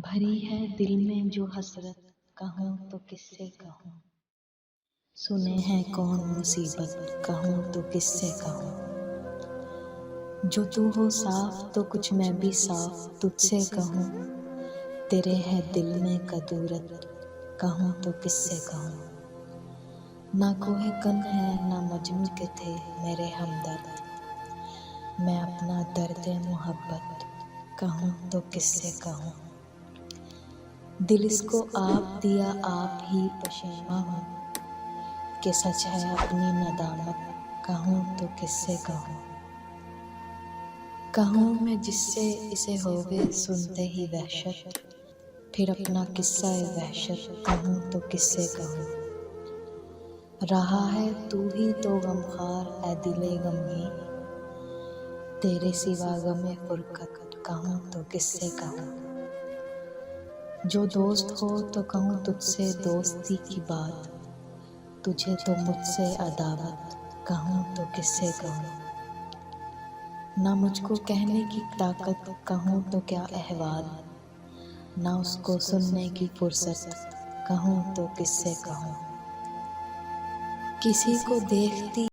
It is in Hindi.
भरी है दिल में जो हसरत, कहूँ तो किससे कहूँ। सुने हैं कौन मुसीबत, कहूँ तो किससे कहूँ। जो तू हो साफ तो कुछ मैं भी साफ तुझसे कहूँ। तेरे है दिल में कदूरत, कहूँ तो किससे कहूँ। ना कोहे कन है ना मजनू के थे मेरे हमदर्द, मैं अपना दर्द मोहब्बत कहूँ तो किससे कहूँ। दिल इसको आप दिया आप ही पशेमा हूँ, कि सच है अपनी नदामत, कहूँ तो किससे कहूँ। कहूँ मैं जिससे इसे होवे सुनते ही वहशत, फिर अपना किस्सा वहशत कहूँ तो किससे कहूँ। रहा है तू ही तो गमखार ए दिले गमगीन, तेरे सिवा गमे फुरकत कहूँ तो किससे कहूँ। जो दोस्त हो तो कहूँ तुझसे दोस्ती की बात, तुझे तो मुझसे अदावत, कहूँ तो किससे कहूँ। ना मुझको कहने की ताकत, कहूँ तो क्या अहवाल, ना उसको सुनने की फुर्सत, कहूँ तो किससे कहूँ। किसी को देखती